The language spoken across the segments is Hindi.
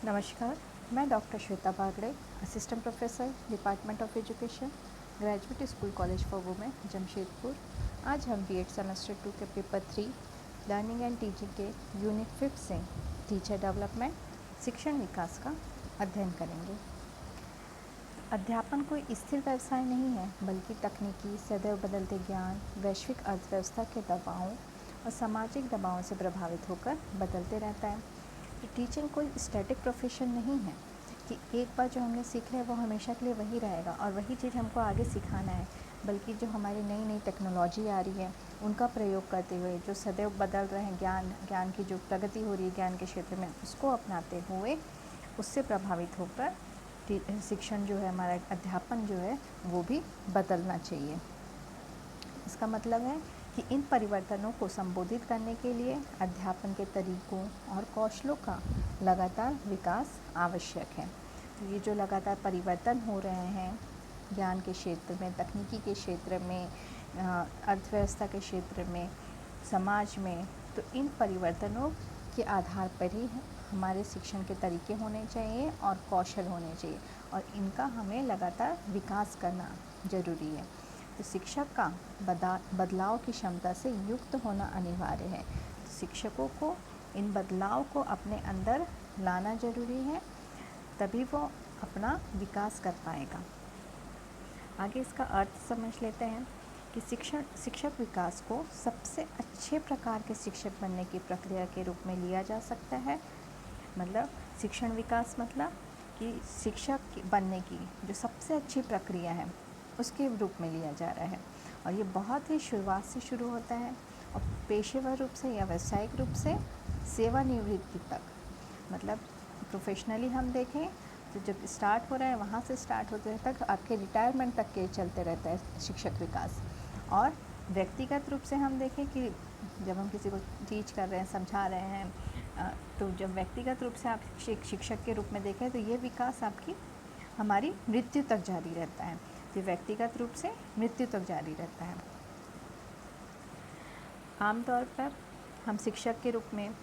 नमस्कार, मैं doctor Shweta Bagde, assistant professor, department of education, graduate school college for women, Jamshedpur. आज हम बीएड सेमेस्टर 2 के पेपर 3 लर्निंग एंड टीचिंग के यूनिट 5 से टीचर डेवलपमेंट, शिक्षण विकास का अध्ययन करेंगे। अध्यापन कोई स्थिर व्यवसाय नहीं है, बल्कि तकनीकी, सदैव बदलते ज्ञान, वैश्विक अर्थव्यवस्था के दबावों और सामाजिक दबावों से प्रभावित होकर बदलते रहता है। टीचिंग कोई स्टैटिक प्रोफेशन नहीं है कि एक बार जो हमने सीख लिया वो हमेशा के लिए वही रहेगा और वही चीज़ हमको आगे सिखाना है, बल्कि जो हमारी नई नई टेक्नोलॉजी आ रही है उनका प्रयोग करते हुए, जो सदैव बदल रहे हैं ज्ञान की जो प्रगति हो रही है ज्ञान के क्षेत्र में, उसको अपनाते हुए उससे प्रभावित होकर शिक्षण जो है, हमारा अध्यापन जो है वो भी बदलना चाहिए। इसका मतलब है कि इन परिवर्तनों को संबोधित करने के लिए अध्यापन के तरीकों और कौशलों का लगातार विकास आवश्यक है। तो ये जो लगातार परिवर्तन हो रहे हैं ज्ञान के क्षेत्र में, तकनीकी के क्षेत्र में, अर्थव्यवस्था के क्षेत्र में, समाज में, तो इन परिवर्तनों के आधार पर ही हमारे शिक्षण के तरीके होने चाहिए और कौशल होने चाहिए और इनका हमें लगातार विकास करना ज़रूरी है। तो शिक्षक का बदलाव की क्षमता से युक्त होना अनिवार्य है। तो शिक्षकों को इन बदलाव को अपने अंदर लाना ज़रूरी है, तभी वो अपना विकास कर पाएगा। आगे इसका अर्थ समझ लेते हैं कि शिक्षक विकास को सबसे अच्छे प्रकार के शिक्षक बनने की प्रक्रिया के रूप में लिया जा सकता है। मतलब शिक्षण विकास मतलब कि शिक्षक बनने की जो सबसे अच्छी प्रक्रिया है उसके रूप में लिया जा रहा है और ये बहुत ही शुरुआत से शुरू होता है और पेशेवर रूप से या व्यावसायिक रूप से सेवानिवृत्ति तक, मतलब प्रोफेशनली हम देखें तो जब स्टार्ट हो रहा है वहाँ से स्टार्ट होते तक आपके रिटायरमेंट तक के चलते रहता है शिक्षक विकास। और व्यक्तिगत रूप से हम देखें कि जब हम किसी को टीच कर रहे हैं, समझा रहे हैं, तो जब व्यक्तिगत रूप से आप शिक्षक के रूप में देखें तो ये विकास आपकी हमारी मृत्यु तक जारी रहता है। तो व्यक्तिगत रूप से मृत्यु तक जारी रहता है। आमतौर पर हम शिक्षक के रूप में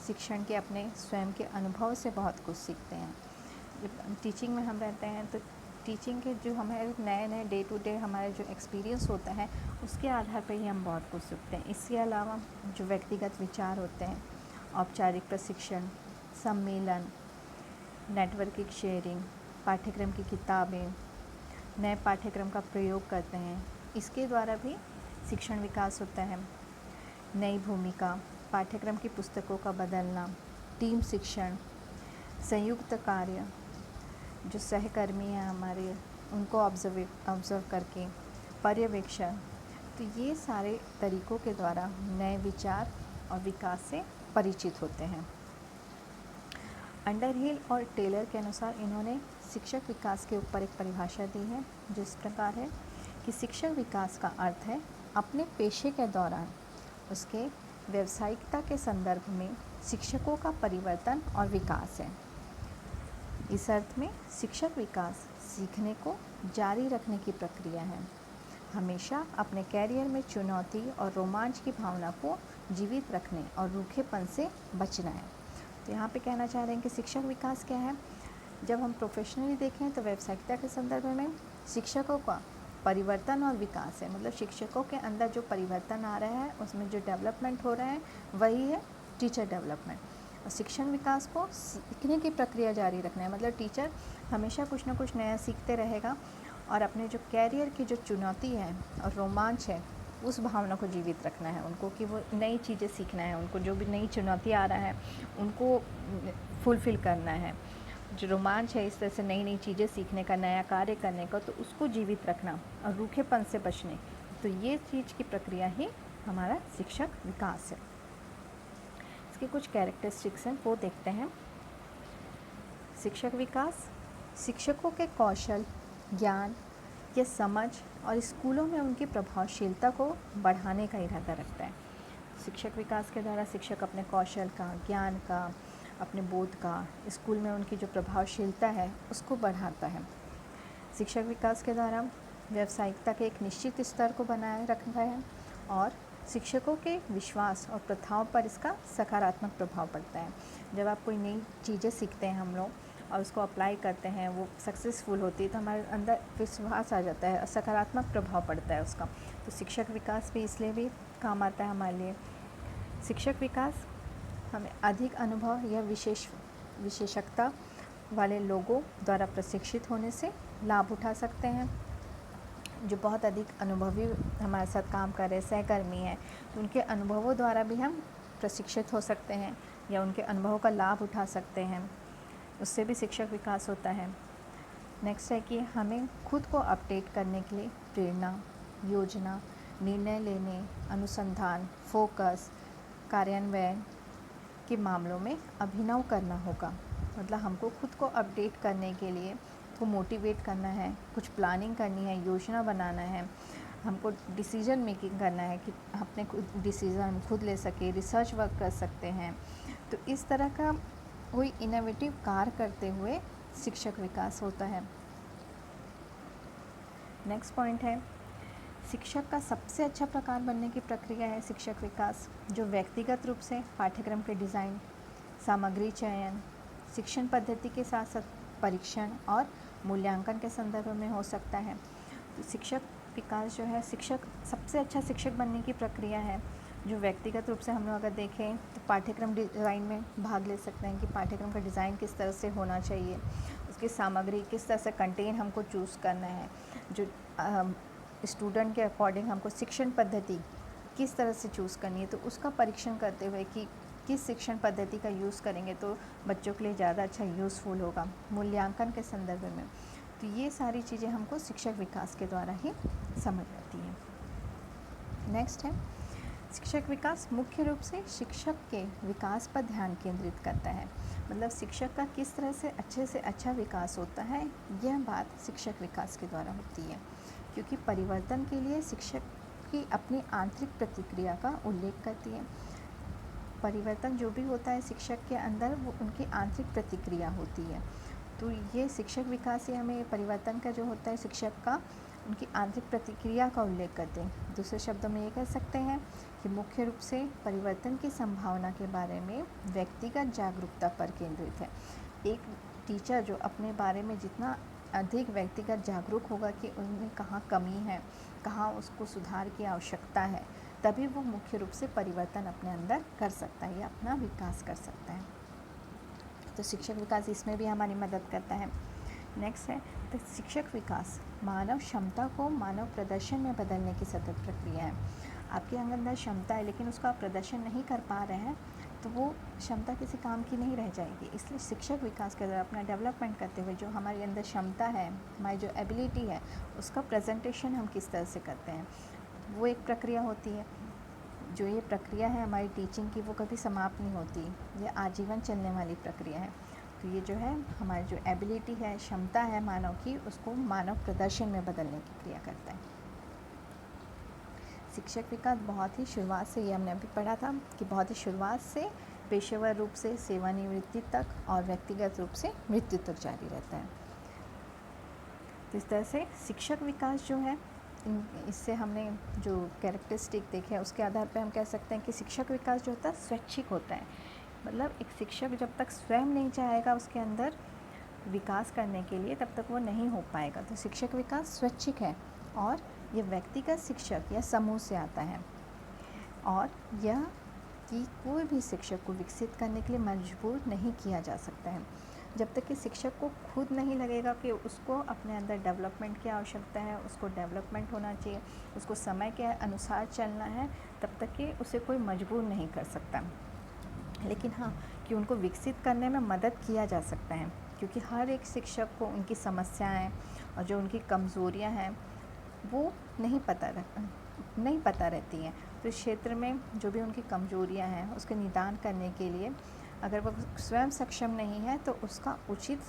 शिक्षण के अपने स्वयं के अनुभव से बहुत कुछ सीखते हैं। जब टीचिंग में हम रहते हैं तो टीचिंग के जो हमारे नए नए डे टू डे हमारे जो एक्सपीरियंस होता है उसके आधार पर ही हम बहुत कुछ सीखते हैं। इसके अलावा जो व्यक्तिगत विचार होते हैं, औपचारिक प्रशिक्षण, सम्मेलन, नेटवर्किंग शेयरिंग, पाठ्यक्रम की किताबें, नए पाठ्यक्रम का प्रयोग करते हैं, इसके द्वारा भी शिक्षण विकास होता है। नई भूमिका, पाठ्यक्रम की पुस्तकों का बदलना, टीम शिक्षण, संयुक्त कार्य, जो सहकर्मी हैं हमारे उनको ऑब्ज़र्व करके पर्यवेक्षण, तो ये सारे तरीकों के द्वारा नए विचार और विकास से परिचित होते हैं। अंडरहिल और टेलर के अनुसार इन्होंने शिक्षक विकास के ऊपर एक परिभाषा दी है जिस प्रकार है कि शिक्षक विकास का अर्थ है अपने पेशे के दौरान उसके व्यावसायिकता के संदर्भ में शिक्षकों का परिवर्तन और विकास है। इस अर्थ में शिक्षक विकास सीखने को जारी रखने की प्रक्रिया है। हमेशा अपने कैरियर में चुनौती और रोमांच की भावना को जीवित रखने और रूखेपन से बचना है। तो यहाँ पे कहना चाह रहे हैं कि शिक्षक विकास क्या है। जब हम प्रोफेशनली देखें तो व्यावसायिकता के संदर्भ में शिक्षकों का परिवर्तन और विकास है। मतलब शिक्षकों के अंदर जो परिवर्तन आ रहा है उसमें जो डेवलपमेंट हो रहा है वही है टीचर डेवलपमेंट। और शिक्षण विकास को सीखने की प्रक्रिया जारी रखना है। मतलब टीचर हमेशा कुछ ना कुछ नया सीखते रहेगा और अपने जो कैरियर की जो चुनौती है और रोमांच है उस भावना को जीवित रखना है उनको, कि वो नई चीज़ें सीखना है उनको, जो भी नई चुनौती आ रहा है उनको फुलफ़िल करना है। जो रोमांच है इस तरह से नई नई चीज़ें सीखने का, नया कार्य करने का, तो उसको जीवित रखना और रूखेपन से बचने, तो ये चीज़ की प्रक्रिया ही हमारा शिक्षक विकास है। इसके कुछ कैरेक्टरिस्टिक्स हैं वो देखते हैं। शिक्षक विकास शिक्षकों के कौशल, ज्ञान या समझ और स्कूलों में उनकी प्रभावशीलता को बढ़ाने का इरादा रखता है। शिक्षक विकास के द्वारा शिक्षक अपने कौशल का, ज्ञान का, अपने बोध का, स्कूल में उनकी जो प्रभावशीलता है उसको बढ़ाता है। शिक्षक विकास के द्वारा व्यावसायिकता के एक निश्चित स्तर को बनाए रखता है और शिक्षकों के विश्वास और प्रथाओं पर इसका सकारात्मक प्रभाव पड़ता है। जब आप कोई नई चीज़ें सीखते हैं हम लोग और उसको अप्लाई करते हैं, वो सक्सेसफुल होती है, तो हमारे अंदर विश्वास आ जाता है और सकारात्मक प्रभाव पड़ता है उसका। तो शिक्षक विकास भी इसलिए भी काम आता है हमारे लिए। शिक्षक विकास हमें अधिक अनुभव या विशेषज्ञता वाले लोगों द्वारा प्रशिक्षित होने से लाभ उठा सकते हैं। जो बहुत अधिक अनुभवी हमारे साथ काम कर रहे सहकर्मी हैं, तो उनके अनुभवों द्वारा भी हम प्रशिक्षित हो सकते हैं या उनके अनुभवों का लाभ उठा सकते हैं, उससे भी शिक्षक विकास होता है। नेक्स्ट है कि हमें खुद को अपडेट करने के लिए प्रेरणा, योजना, निर्णय लेने, अनुसंधान, फोकस, कार्यान्वयन के मामलों में अभिनव करना होगा। मतलब हमको खुद को अपडेट करने के लिए को मोटिवेट करना है, कुछ प्लानिंग करनी है, योजना बनाना है, हमको डिसीजन मेकिंग करना है कि अपने खुद डिसीज़न हम खुद ले सके, रिसर्च वर्क कर सकते हैं। तो इस तरह का कोई इनोवेटिव कार्य करते हुए शिक्षक विकास होता है। नेक्स्ट पॉइंट है, शिक्षक का सबसे अच्छा प्रकार बनने की प्रक्रिया है शिक्षक विकास, जो व्यक्तिगत रूप से पाठ्यक्रम के डिज़ाइन, सामग्री चयन, शिक्षण पद्धति के साथ साथ परीक्षण और मूल्यांकन के संदर्भ में हो सकता है। तो शिक्षक विकास जो है, शिक्षक सबसे अच्छा शिक्षक बनने की प्रक्रिया है, जो व्यक्तिगत रूप से हम लोग अगर देखें तो पाठ्यक्रम डिज़ाइन में भाग ले सकते हैं कि पाठ्यक्रम का डिज़ाइन किस तरह से होना चाहिए, उसकी सामग्री किस तरह से कंटेन हमको चूज़ करना है, जो स्टूडेंट के अकॉर्डिंग हमको शिक्षण पद्धति किस तरह से चूज़ करनी है, तो उसका परीक्षण करते हुए कि किस शिक्षण पद्धति का यूज़ करेंगे तो बच्चों के लिए ज़्यादा अच्छा यूज़फुल होगा, मूल्यांकन के संदर्भ में। तो ये सारी चीज़ें हमको शिक्षक विकास के द्वारा ही समझ आती हैं। नेक्स्ट है, शिक्षक विकास मुख्य रूप से शिक्षक के विकास पर ध्यान केंद्रित करता है। मतलब शिक्षक का किस तरह से अच्छा विकास होता है, यह बात शिक्षक विकास के द्वारा होती है, क्योंकि परिवर्तन के लिए शिक्षक की अपनी आंतरिक प्रतिक्रिया का उल्लेख करती है। परिवर्तन जो भी होता है शिक्षक के अंदर, वो उनकी आंतरिक प्रतिक्रिया होती है। तो ये शिक्षक विकास से हमें परिवर्तन का जो होता है शिक्षक का, उनकी आंतरिक प्रतिक्रिया का उल्लेख करते हैं। दूसरे शब्दों में ये कह सकते हैं कि मुख्य रूप से परिवर्तन की संभावना के बारे में व्यक्तिगत जागरूकता पर केंद्रित है। एक टीचर जो अपने बारे में जितना अधिक व्यक्तिगत जागरूक होगा कि उनमें कहाँ कमी है, कहाँ उसको सुधार की आवश्यकता है, तभी वो मुख्य रूप से परिवर्तन अपने अंदर कर सकता है या अपना विकास कर सकता है। तो शिक्षक विकास इसमें भी हमारी मदद करता है। नेक्स्ट है, तो शिक्षक विकास मानव क्षमता को मानव प्रदर्शन में बदलने की सतत प्रक्रिया है। आपके अंदर क्षमता है लेकिन उसका आप प्रदर्शन नहीं कर पा रहे हैं, तो वो क्षमता किसी काम की नहीं रह जाएगी। इसलिए शिक्षक विकास के द्वारा अपना डेवलपमेंट करते हुए जो हमारे अंदर क्षमता है, हमारी जो एबिलिटी है, उसका प्रेजेंटेशन हम किस तरह से करते हैं, वो एक प्रक्रिया होती है। जो ये प्रक्रिया है हमारी टीचिंग की, वो कभी समाप्त नहीं होती, ये आजीवन चलने वाली प्रक्रिया है। तो ये जो है हमारी जो एबिलिटी है, क्षमता है मानव की, उसको मानव प्रदर्शन में बदलने की क्रिया करता है। शिक्षक विकास बहुत ही शुरुआत से, ये हमने अभी पढ़ा था कि बहुत ही शुरुआत से पेशेवर रूप से सेवानिवृत्ति तक और व्यक्तिगत रूप से मृत्यु तक जारी रहता है। तो इस तरह से शिक्षक विकास जो है, इससे हमने जो कैरेक्टरिस्टिक देखे हैं उसके आधार पर हम कह सकते हैं कि शिक्षक विकास जो होता है स्वैच्छिक होता है। मतलब एक शिक्षक जब तक स्वयं नहीं चाहेगा उसके अंदर विकास करने के लिए, तब तक वो नहीं हो पाएगा। तो शिक्षक विकास स्वैच्छिक है और ये व्यक्तिगत शिक्षक या समूह से आता है, और यह कि कोई भी शिक्षक को विकसित करने के लिए मजबूर नहीं किया जा सकता है। जब तक कि शिक्षक को खुद नहीं लगेगा कि उसको अपने अंदर डेवलपमेंट की आवश्यकता है, उसको डेवलपमेंट होना चाहिए, उसको समय के अनुसार चलना है, तब तक कि उसे कोई मजबूर नहीं कर सकता। लेकिन हाँ, कि उनको विकसित करने में मदद किया जा सकता है, क्योंकि हर एक शिक्षक को उनकी समस्याएं और जो उनकी कमज़ोरियां हैं वो नहीं पता रहती हैं। तो इस क्षेत्र में जो भी उनकी कमज़ोरियां हैं उसके निदान करने के लिए अगर वो स्वयं सक्षम नहीं है, तो उसका उचित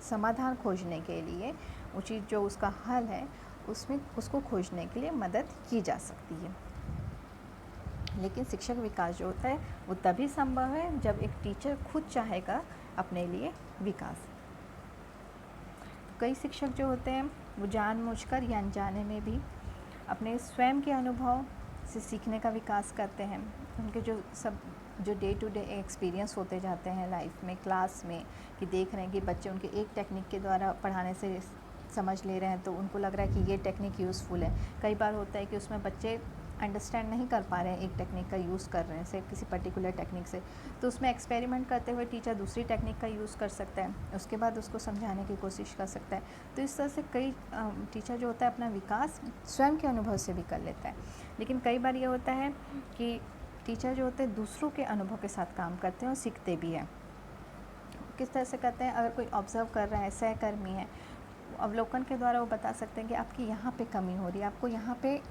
समाधान खोजने के लिए, उचित जो उसका हल है उसमें उसको खोजने के लिए मदद की जा सकती है। लेकिन शिक्षक विकास जो होता है वो तभी संभव है जब एक टीचर खुद चाहेगा अपने लिए विकास। कई शिक्षक जो होते हैं वो जानबूझकर या अनजाने में भी अपने स्वयं के अनुभव से सीखने का विकास करते हैं। उनके जो डे टू डे एक्सपीरियंस होते जाते हैं लाइफ में, क्लास में, कि देख रहे हैं कि बच्चे उनके एक टेक्निक के द्वारा पढ़ाने से समझ ले रहे हैं, तो उनको लग रहा है कि ये टेक्निक यूज़फुल है। कई बार होता है कि उसमें बच्चे अंडरस्टैंड नहीं कर पा रहे हैं, एक टेक्निक का यूज़ कर रहे हैं से किसी पर्टिकुलर टेक्निक से, तो उसमें एक्सपेरिमेंट करते हुए टीचर दूसरी टेक्निक का यूज़ कर सकता है, उसके बाद उसको समझाने की कोशिश कर सकता है। तो इस तरह से कई टीचर जो होता है अपना विकास स्वयं के अनुभव से भी कर लेता है। लेकिन कई बार ये होता है कि टीचर जो होते हैं दूसरों के अनुभव के साथ काम करते हैं और सीखते भी हैं। किस तरह से करते हैं, अगर कोई ऑब्ज़र्व कर रहा है, सहकर्मी है, अवलोकन के द्वारा वो बता सकते हैं कि आपकी यहाँ पे कमी हो रही है, आपको यहाँ पे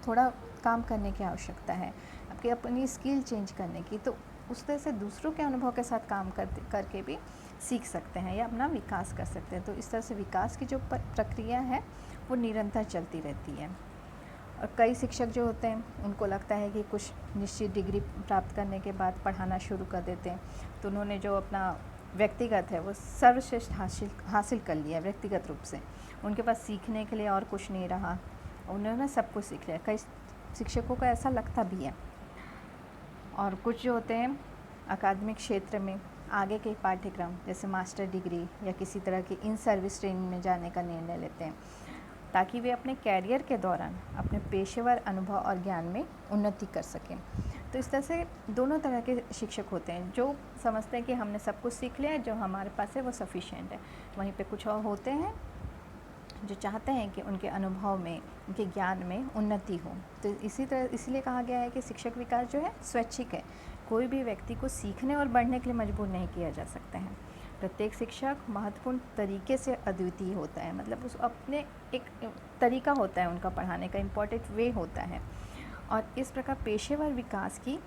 थोड़ा काम करने की आवश्यकता है, आपकी अपनी स्किल चेंज करने की। तो उस तरह से दूसरों के अनुभव के साथ काम करके भी सीख सकते हैं या अपना विकास कर सकते हैं। तो इस तरह से विकास की जो प्रक्रिया है वो निरंतर चलती रहती है। और कई शिक्षक जो होते हैं उनको लगता है कि कुछ निश्चित डिग्री प्राप्त करने के बाद पढ़ाना शुरू कर देते हैं, तो उन्होंने जो अपना व्यक्तिगत है वो सर्वश्रेष्ठ हासिल कर लिया व्यक्तिगत रूप से, उनके पास सीखने के लिए और कुछ नहीं रहा, उन्होंने सब कुछ सीख लिया। कई शिक्षकों का ऐसा लगता भी है। और कुछ जो होते हैं अकादमिक क्षेत्र में आगे के पाठ्यक्रम जैसे मास्टर डिग्री या किसी तरह की इन सर्विस ट्रेनिंग में जाने का निर्णय लेते हैं, ताकि वे अपने कैरियर के दौरान अपने पेशेवर अनुभव और ज्ञान में उन्नति कर सकें। तो इस तरह से दोनों तरह के शिक्षक होते हैं, जो समझते हैं कि हमने सब कुछ सीख लिया है, जो हमारे पास है वो सफिशिएंट है। वहीं पे कुछ और होते हैं जो चाहते हैं कि उनके अनुभव में, उनके ज्ञान में उन्नति हो। तो इसीलिए कहा गया है कि शिक्षक विकास जो है स्वैच्छिक है, कोई भी व्यक्ति को सीखने और बढ़ने के लिए मजबूर नहीं किया जा सकता है। प्रत्येक शिक्षक महत्वपूर्ण तरीके से अद्वितीय होता है, मतलब उस अपने एक तरीका होता है उनका पढ़ाने का, इम्पोर्टेंट वे होता है। और इस प्रकार पेशेवर विकास की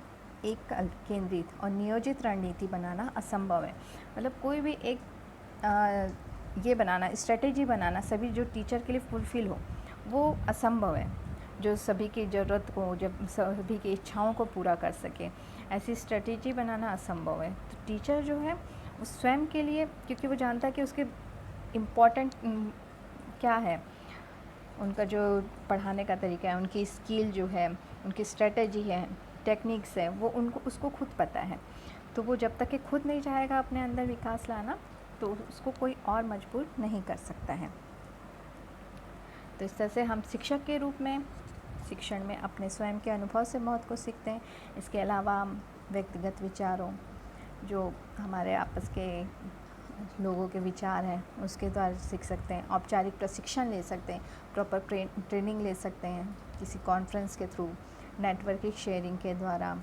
एक केंद्रित और नियोजित रणनीति बनाना असंभव है। मतलब कोई भी एक ये बनाना, स्ट्रेटेजी बनाना सभी जो टीचर के लिए फुलफ़िल हो, वो असंभव है। जो सभी की ज़रूरत को, जब सभी की इच्छाओं को पूरा कर सके, ऐसी स्ट्रेटेजी बनाना असंभव है। तो टीचर जो है वो स्वयं के लिए, क्योंकि वो जानता है कि उसके इम्पॉर्टेंट क्या है, उनका जो पढ़ाने का तरीका है, उनकी स्किल जो है, उनकी स्ट्रेटेजी है, टेक्निक्स है, वो उसको खुद पता है। तो वो जब तक कि खुद नहीं चाहेगा अपने अंदर विकास लाना, तो उसको कोई और मजबूर नहीं कर सकता है। तो इस तरह से हम शिक्षक के रूप में शिक्षण में अपने स्वयं के अनुभव से बहुत कुछ सीखते हैं। इसके अलावा हम व्यक्तिगत विचारों, जो हमारे आपस के लोगों के विचार हैं, उसके द्वारा सीख सकते हैं। औपचारिक प्रशिक्षण ले सकते हैं, प्रॉपर ट्रेनिंग ले सकते हैं किसी कॉन्फ्रेंस के थ्रू, नेटवर्किंग शेयरिंग के द्वारा,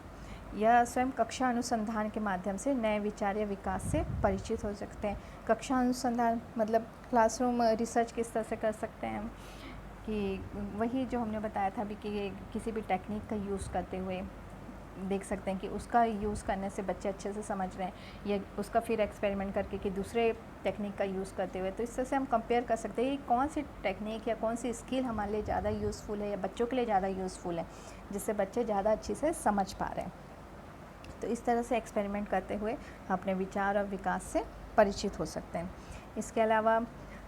या स्वयं कक्षा अनुसंधान के माध्यम से नए विचार या विकास से परिचित हो सकते हैं। कक्षा अनुसंधान मतलब क्लासरूम रिसर्च किस तरह से कर सकते हैं कि वही जो हमने बताया था अभी कि किसी भी टेक्निक का यूज़ करते हुए देख सकते हैं कि उसका यूज़ करने से बच्चे अच्छे से समझ रहे हैं, या उसका फिर एक्सपेरिमेंट करके कि दूसरे टेक्निक का यूज़ करते हुए। तो इस तरह से हम कंपेयर कर सकते हैं कि कौन सी टेक्निक या कौन सी स्किल हमारे लिए ज़्यादा यूज़फुल है या बच्चों के लिए ज़्यादा यूज़फुल है, जिससे बच्चे ज़्यादा अच्छे से समझ पा रहे हैं। तो इस तरह से एक्सपेरिमेंट करते हुए हम अपने विचार और विकास से परिचित हो सकते हैं। इसके अलावा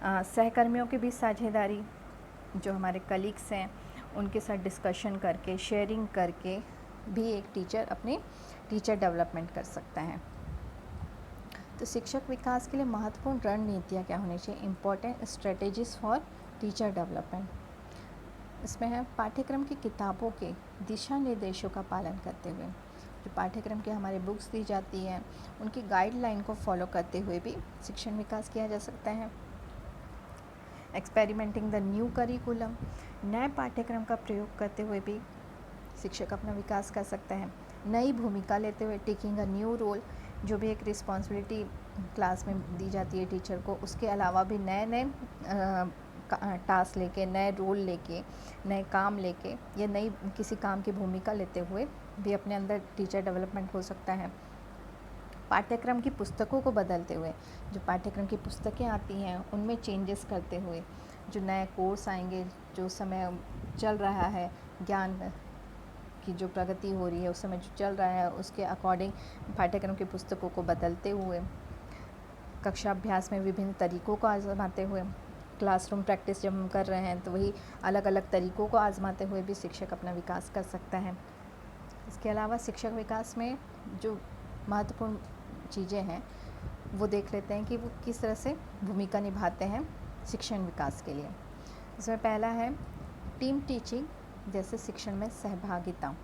सहकर्मियों के बीच साझेदारी, जो हमारे कलीग्स हैं उनके साथ डिस्कशन करके, शेयरिंग करके भी एक टीचर अपनी टीचर डेवलपमेंट कर सकता है। तो शिक्षक विकास के लिए महत्वपूर्ण रणनीतियाँ क्या होनी चाहिए? Important strategies for teacher development. इसमें है पाठ्यक्रम की किताबों के दिशा निर्देशों का पालन करते हुए, जो पाठ्यक्रम के हमारे बुक्स दी जाती हैं उनकी गाइडलाइन को फॉलो करते हुए भी शिक्षण विकास किया जा सकता है। एक्सपेरिमेंटिंग द न्यू करिकुलम, नए पाठ्यक्रम का प्रयोग करते हुए भी शिक्षक अपना विकास कर सकता है। नई भूमिका लेते हुए, टेकिंग अ न्यू रोल, जो भी एक रिस्पॉन्सिबिलिटी क्लास में दी जाती है टीचर को, उसके अलावा भी नए नए टास्क लेके, नए रोल लेके, नए काम लेके, या नई किसी काम की भूमिका लेते हुए भी अपने अंदर टीचर डेवलपमेंट हो सकता है। पाठ्यक्रम की पुस्तकों को बदलते हुए, जो पाठ्यक्रम की पुस्तकें आती हैं उनमें चेंजेस करते हुए, जो नए कोर्स आएंगे, जो समय चल रहा है, ज्ञान की जो प्रगति हो रही है उस समय जो चल रहा है उसके अकॉर्डिंग पाठ्यक्रम की पुस्तकों को बदलते हुए, कक्षा अभ्यास में विभिन्न तरीकों को आजमाते हुए, क्लासरूम प्रैक्टिस जब हम कर रहे हैं तो वही अलग अलग तरीक़ों को आज़माते हुए भी शिक्षक अपना विकास कर सकता है। इसके अलावा शिक्षक विकास में जो महत्वपूर्ण चीज़ें हैं वो देख लेते हैं कि वो किस तरह से भूमिका निभाते हैं शिक्षण विकास के लिए। इसमें पहला है टीम टीचिंग, जैसे शिक्षण में सहभागिता।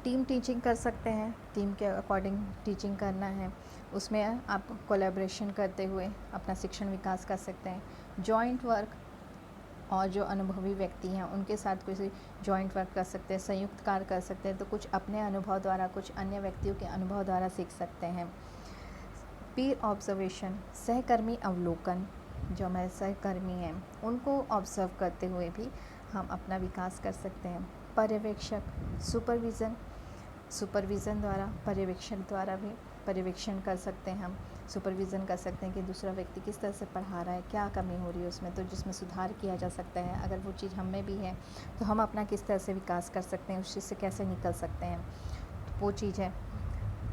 टीम टीचिंग कर सकते हैं, टीम के अकॉर्डिंग टीचिंग करना है, उसमें आप कोलैबोरेशन करते हुए अपना शिक्षण विकास कर सकते हैं। जॉइंट वर्क, और जो अनुभवी व्यक्ति हैं उनके साथ किसी जॉइंट वर्क कर सकते हैं, संयुक्त कार्य कर सकते हैं, तो कुछ अपने अनुभव द्वारा कुछ अन्य व्यक्तियों के अनुभव द्वारा सीख सकते हैं। पीर ऑब्जर्वेशन, सहकर्मी अवलोकन, जो हमारे सहकर्मी हैं उनको ऑब्जर्व करते हुए भी हम अपना विकास कर सकते हैं। पर्यवेक्षक, सुपरविज़न द्वारा, पर्यवेक्षक द्वारा भी पर्यवेक्षण कर सकते हैं हम, सुपरविज़न कर सकते हैं कि दूसरा व्यक्ति किस तरह से पढ़ा रहा है, क्या कमी हो रही है उसमें, तो जिसमें सुधार किया जा सकता है। अगर वो चीज़ हम में भी है तो हम अपना किस तरह से विकास कर सकते हैं, उस चीज़ से कैसे निकल सकते हैं, तो वो चीज़ है।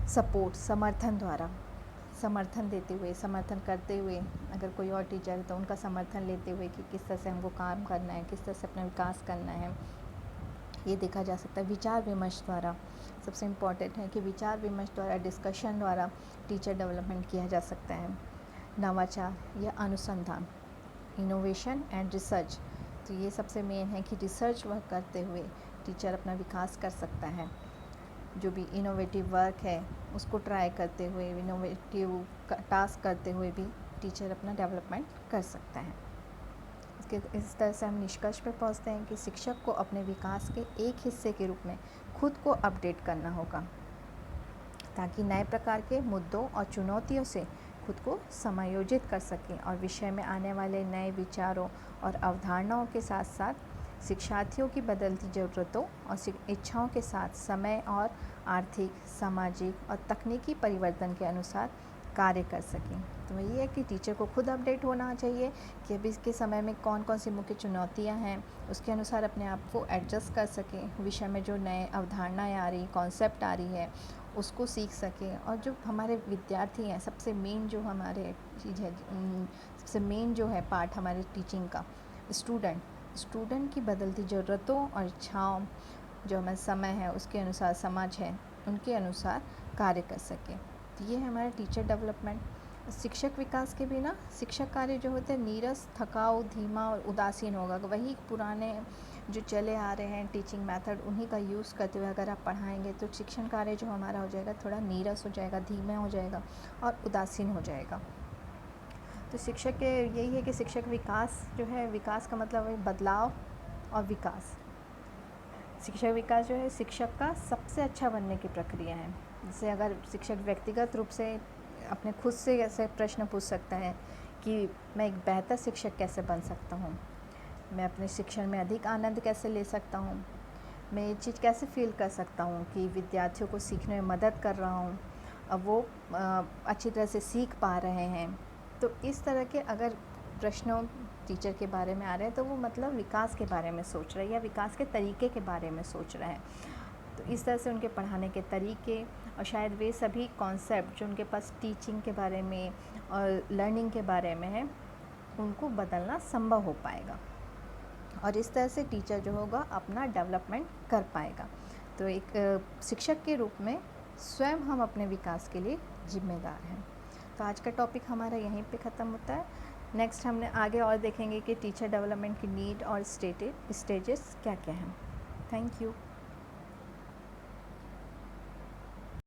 सपोर्ट, समर्थन द्वारा, समर्थन देते हुए, समर्थन करते हुए, अगर कोई और टीचर है तो उनका समर्थन लेते हुए कि किस तरह से हमको काम करना है, किस तरह से अपना विकास करना है, ये देखा जा सकता है। विचार विमर्श द्वारा, सबसे इम्पॉर्टेंट है कि विचार विमर्श द्वारा, डिस्कशन द्वारा टीचर डेवलपमेंट किया जा सकता है। नवाचार या अनुसंधान, इनोवेशन एंड रिसर्च, तो ये सबसे मेन है कि रिसर्च वर्क करते हुए टीचर अपना विकास कर सकता है। जो भी इनोवेटिव वर्क है उसको ट्राई करते हुए, इनोवेटिव टास्क करते हुए भी टीचर अपना डेवलपमेंट कर सकता है। इस तरह से हम निष्कर्ष पर पहुंचते हैं कि शिक्षक को अपने विकास के एक हिस्से के रूप में खुद को अपडेट करना होगा, ताकि नए प्रकार के मुद्दों और चुनौतियों से खुद को समायोजित कर सकें और विषय में आने वाले नए विचारों और अवधारणाओं के साथ साथ शिक्षार्थियों की बदलती ज़रूरतों और इच्छाओं के साथ समय और आर्थिक, सामाजिक और तकनीकी परिवर्तन के अनुसार कार्य कर सकें। तो वही है कि टीचर को खुद अपडेट होना चाहिए कि अभी के समय में कौन कौन सी मुख्य चुनौतियां हैं, उसके अनुसार अपने आप को एडजस्ट कर सकें, विषय में जो नए अवधारणाएं आ रही, कॉन्सेप्ट आ रही है उसको सीख सकें। और जो हमारे विद्यार्थी हैं, सबसे मेन जो हमारे चीज़ है, सबसे मेन जो है पार्ट हमारे टीचिंग का, स्टूडेंट की बदलती ज़रूरतों और इच्छाओं, जो हमारा समय है उसके अनुसार, समाज है उनके अनुसार कार्य कर सकें। तो ये है हमारा टीचर डेवलपमेंट। शिक्षक विकास के बिना शिक्षक कार्य जो होते हैं नीरस, थकाऊ, धीमा और उदासीन होगा। वही पुराने जो चले आ रहे हैं टीचिंग मेथड, उन्हीं का यूज़ करते हुए अगर आप पढ़ाएंगे तो शिक्षण कार्य जो हमारा हो जाएगा थोड़ा नीरस हो जाएगा, धीमा हो जाएगा और उदासीन हो जाएगा। तो शिक्षक के यही है कि शिक्षक विकास जो है, विकास का मतलब है बदलाव और विकास। शिक्षक विकास जो है शिक्षक का सबसे अच्छा बनने की प्रक्रिया है। जैसे अगर शिक्षक व्यक्तिगत रूप से अपने खुद से ऐसे प्रश्न पूछ सकता है कि मैं एक बेहतर शिक्षक कैसे बन सकता हूँ, मैं अपने शिक्षण में अधिक आनंद कैसे ले सकता हूँ, मैं ये चीज़ कैसे फील कर सकता हूँ कि विद्यार्थियों को सीखने में मदद कर रहा हूँ, अब वो अच्छी तरह से सीख पा रहे हैं। तो इस तरह के अगर प्रश्नों टीचर के बारे में आ रहे हैं तो वो मतलब विकास के बारे में सोच रहे हैं या विकास के तरीके के बारे में सोच रहे हैं। तो इस तरह से उनके पढ़ाने के तरीके और शायद वे सभी कॉन्सेप्ट जो उनके पास टीचिंग के बारे में और लर्निंग के बारे में है, उनको बदलना संभव हो पाएगा और इस तरह से टीचर जो होगा अपना डेवलपमेंट कर पाएगा। तो एक शिक्षक के रूप में स्वयं हम अपने विकास के लिए जिम्मेदार हैं। तो आज का टॉपिक हमारा यहीं पे ख़त्म होता है। नेक्स्ट हमने आगे और देखेंगे कि टीचर डेवलपमेंट की नीड और स्टेजेस क्या क्या हैं। Thank you.